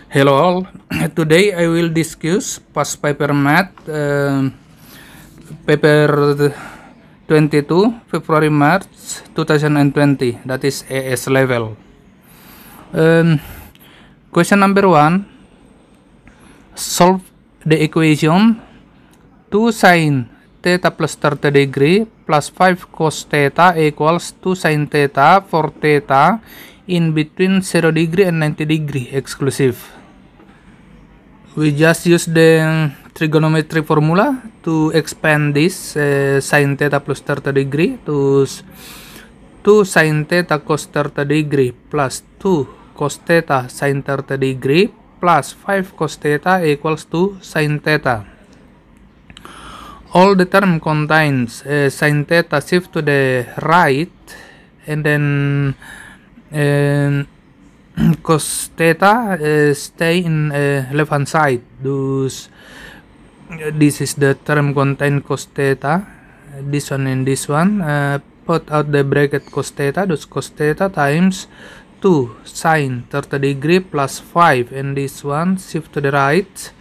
Hello all. Today I will discuss past paper math paper 22 February March 2020, that is AS level. Question number 1, solve the equation 2 sin theta plus 30 degree plus 5 cos theta equals 2 sin theta for theta in between 0 degree and 90 degree exclusive. We just use the trigonometry formula to expand this sin theta plus 30 degree to 2 sin theta cos 30 degree plus 2 cos theta sin 30 degree plus 5 cos theta equals 2 sin theta. All the term contains sin theta shift to the right, and then cos theta stay in left hand side. Thus, this is the term contain cos theta, this one and this one. Put out the bracket cos theta, thus cos theta times 2 sin 30 degree plus 5, and this one shift to the right,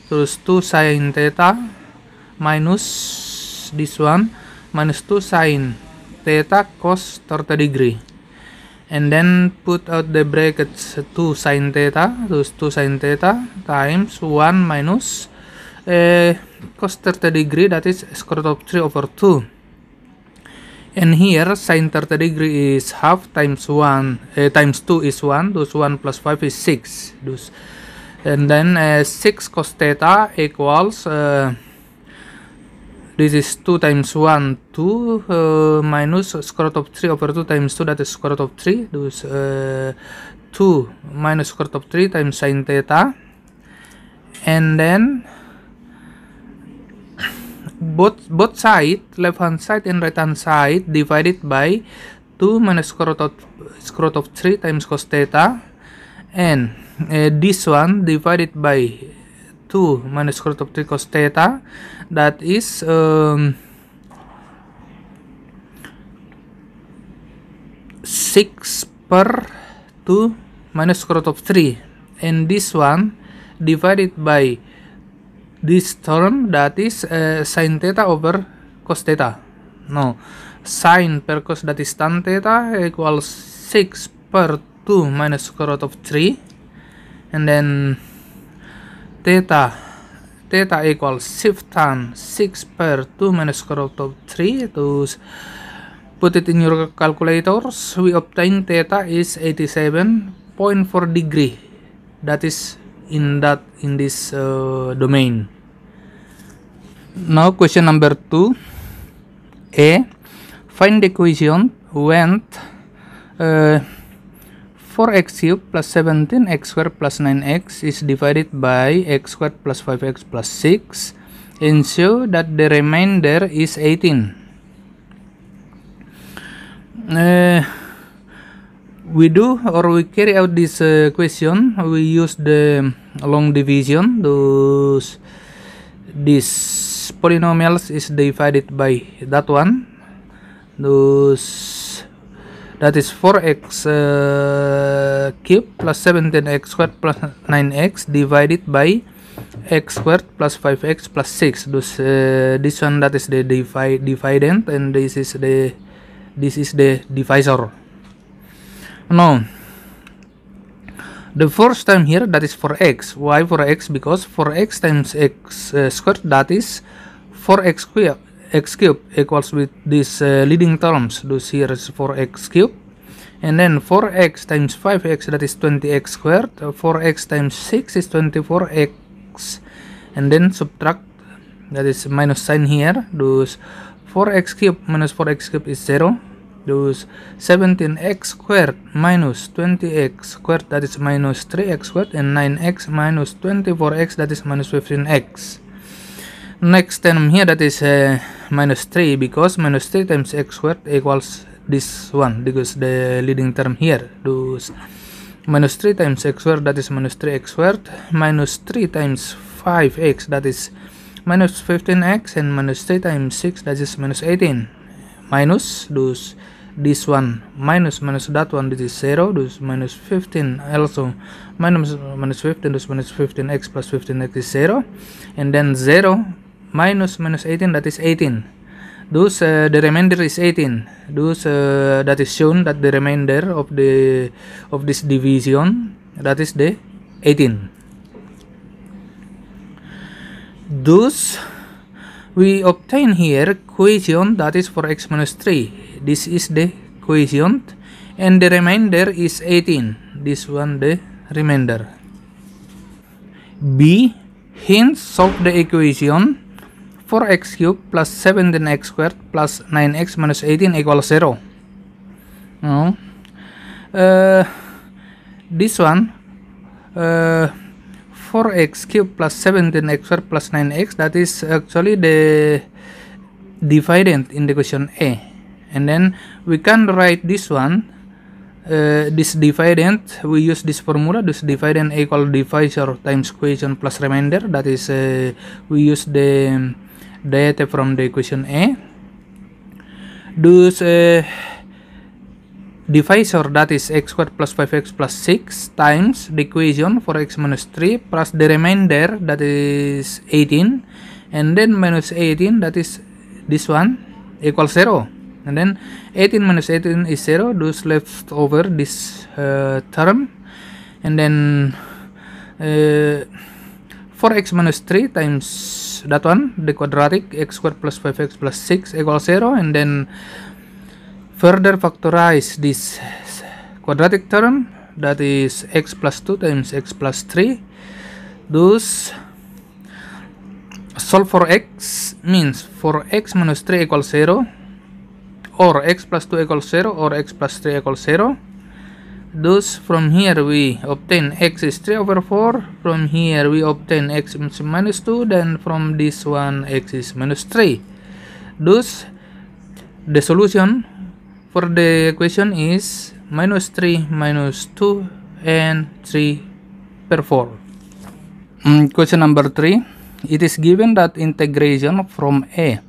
thus 2 sin theta minus this one minus 2 sin theta cos 30 degree, and then put out the brackets 2 sin theta, thus 2 sin theta times 1 minus cos 30 degree, that is square root of 3 over 2, and here sin 30 degree is half times 1 times 2 is 1, thus 1 plus 5 is 6, thus, and then 6 cos theta equals this is 2 times 1, 2 minus square root of 3 over 2 times 2, that is square root of 3. Thus 2 minus square root of 3 times sin theta. And then both side, left hand side and right hand side, divided by 2 minus square root of 3 times cos theta. And this one divided by 2 minus square root of 3 cos theta, that is 6 per 2 minus square root of 3, and this one divided by this term, that is sin theta over cos theta. No, sin per cos, that is tan theta, equals 6 per 2 minus square root of 3, and then theta equals shift tan 6 per 2 minus square root of 3. To put it in your calculators, we obtain theta is 87.4 degree. That is in this domain. Now question number 2, A, find the equation when 4x cubed plus 17x squared plus 9x is divided by x squared plus 5x plus 6, and show that the remainder is 18. We carry out this question. We use the long division. Thus, this polynomials is divided by that one. Thus, that is 4x cubed plus 17x squared plus 9x divided by x squared plus 5x plus 6. Thus, this one, that is the dividend, and this is the divisor. Now, the first time here, that is 4x. Why 4x? Because 4x times x squared, that is 4x cubed. X cubed equals with these leading terms. Thus here is 4x cubed, and then 4x times 5x, that is 20x squared. 4x times 6 is 24x, and then subtract, that is minus sign here. Thus 4x cubed minus 4x cubed is 0. Thus 17x squared minus 20x squared, that is minus 3x squared, and 9x minus 24x, that is minus 15x. Next term here, that is minus 3, because minus 3 times x squared equals this one, because the leading term here. Thus minus 3 times x squared, that is minus 3x squared, minus 3 times 5x, that is minus 15x, and minus 3 times 6, that is minus 18, minus, thus this one minus that one, this is 0, dus minus 15 also minus 15, dus minus 15x plus 15x is 0, and then 0 minus 18, that is 18. Thus the remainder is 18. Thus that is shown that the remainder of this division, that is the 18. Thus we obtain here equation that is for x minus 3. This is the equation, and the remainder is 18. This one the remainder. B. Hence solve the equation 4x cubed plus 17x squared plus 9x minus 18 equals 0. Now, this one 4x cubed plus 17x squared plus 9x, that is actually the dividend in the question A, and then we can write this one, this dividend, we use this formula, this dividend equal divisor times equation plus remainder, that is we use the data from the equation A. Thus divisor, that is x squared plus 5x plus 6 times the equation for x minus 3 plus the remainder, that is 18, and then minus 18, that is this one, equals 0, and then 18 minus 18 is 0, thus left over this term, and then 4x minus 3 times that one, the quadratic, x squared plus 5x plus 6 equals 0, and then further factorize this quadratic term, that is x plus 2 times x plus 3. Thus solve for x means for x minus 3 equals 0, or x plus 2 equals 0, or x plus 3 equals 0. Thus from here we obtain x is 3 over 4, from here we obtain x is minus 2, then from this one x is minus 3. Thus the solution for the equation is minus 3, minus 2, and 3 per 4. Question number 3. It is given that integration from a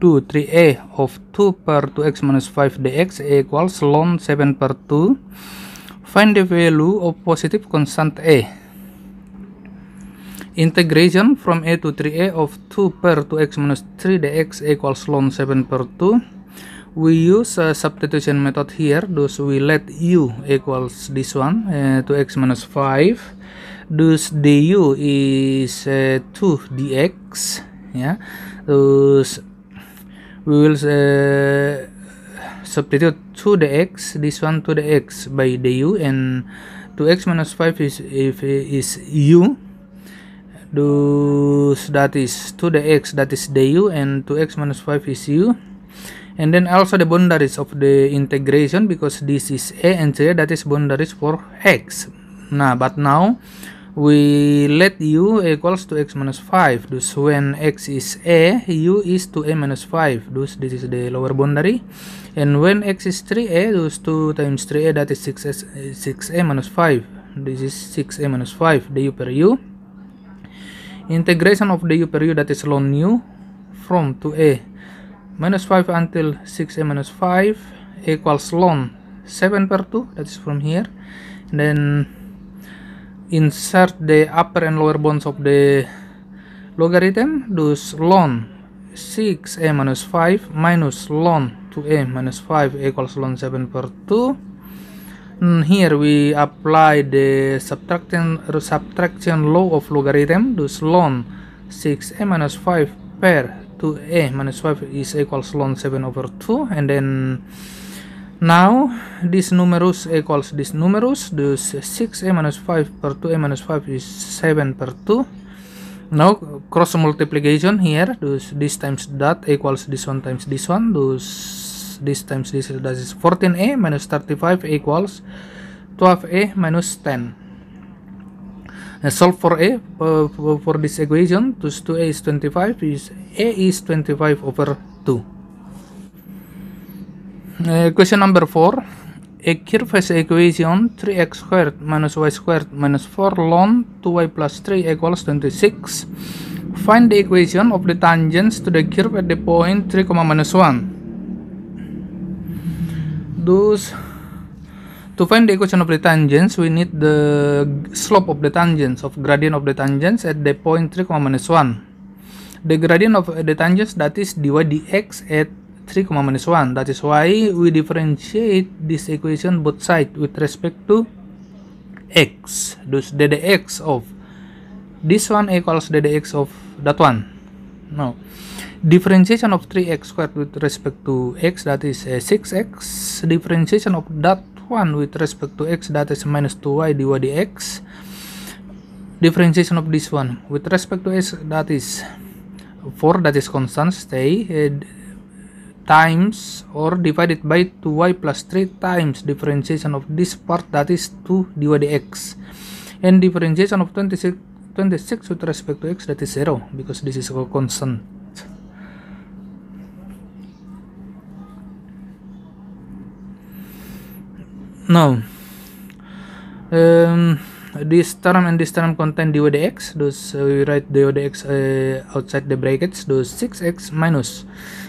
to 3a of 2 per 2x minus 5 dx equals ln 7 per 2. Find the value of positive constant a. Integration from a to 3a of 2 per 2x minus 3 dx equals ln 7 per 2. We use a substitution method here, thus we let u equals this one, 2x minus 5. Thus du is 2 dx, yeah. Thus we will substitute 2 dx, this one 2 dx by du, and 2x minus 5 is u. Thus that is 2 dx, that is du, and 2x minus 5 is u. And then also the boundaries of the integration, because this is a and 3, that is boundaries for x. But now we let u equals to x minus 5. Thus when x is a, u is 2a minus 5. Thus this is the lower boundary. And when x is 3a, thus 2 times 3a, that is 6a minus 5. This is 6a minus 5, du per u. Integration of du per u, that is ln u from 2a minus 5 until 6a minus 5 equals ln 7 per 2, that is from here. And then insert the upper and lower bounds of the logarithm, thus ln 6a minus 5 minus ln 2a minus 5 equals ln 7 per 2. And here we apply the subtraction law of logarithm, thus ln 6a minus 5 per 2a minus 5 is equals ln 7 over 2, and then now this numerus equals this numerus, thus 6a minus 5 per 2a minus 5 is 7 per 2. Now cross multiplication here, thus this times that equals this one times this one, thus this times this, that is 14a minus 35 equals 12a minus 10. Solve for a for this equation, thus 2a is 25, is a is 25 over 2. Question number 4. A curve has equation 3x squared minus y squared minus 4 ln 2y plus 3 equals 26. Find the equation of the tangents to the curve at the point 3, minus 1. Thus, to find the equation of the tangents, we need the slope of the tangents of gradient of the tangents at the point 3, minus 1. The gradient of the tangents, that is dy dx at 3, minus 1. That is why we differentiate this equation both sides with respect to x. Thus ddx of this one equals ddx of that one. Now, differentiation of 3x squared with respect to x, that is 6x. Differentiation of that one with respect to x, that is minus 2y dy dx. Differentiation of this one with respect to x, that is 4, that is constant, stay, times or divided by 2y plus 3 times differentiation of this part, that is 2 dy dx. And differentiation of 26 with respect to x, that is 0, because this is a constant. Now, this term and this term contain dy dx, thus we write dy dx outside the brackets, thus 6x minus,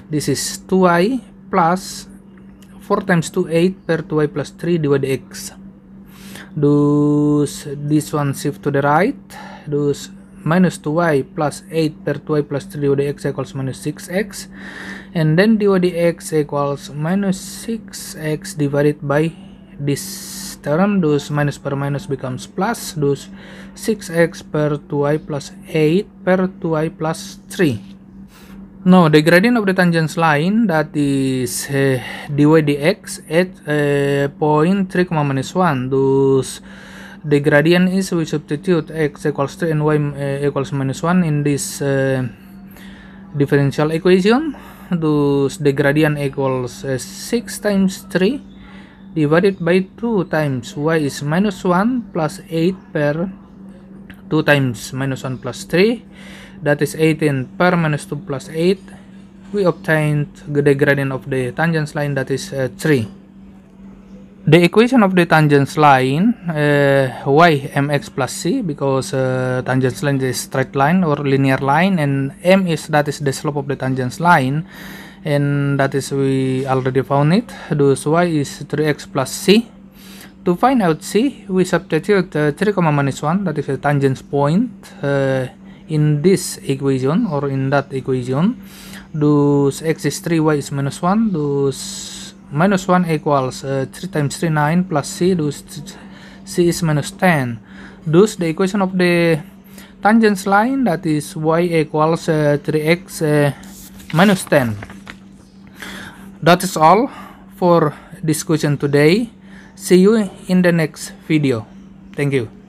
this is 2y plus 4 times 2, 8 per 2y plus 3 dy dx. Thus this one shift to the right, thus minus 2y plus 8 per 2y plus 3 dy dx equals minus 6x, and then dy dx equals minus 6x divided by this term, thus minus per minus becomes plus, thus 6x per 2y plus 8 per 2y plus 3. Now, the gradient of the tangent line, that is dy dx at point 3, minus 1. Thus the gradient is, we substitute x equals 3 and y equals minus 1 in this differential equation. Thus the gradient equals 6 times 3 divided by 2 times y is minus 1 plus 8 per 2 times minus 1 plus 3, that is 18 per minus 2 plus 8. We obtained the gradient of the tangent line, that is 3. The equation of the tangent line, y mx plus c, because tangent line is straight line or linear line, and m is, that is the slope of the tangent line, and that is we already found it. Thus y is 3x plus c. To find out c, we substitute 3, minus 1, that is the tangent point, in this equation or in that equation. Thus x is 3, y is minus 1, thus minus 1 equals 3 times 3, 9 plus c, thus c is minus 10. Thus the equation of the tangent line, that is y equals 3x minus 10. That is all for discussion today. See you in the next video. Thank you.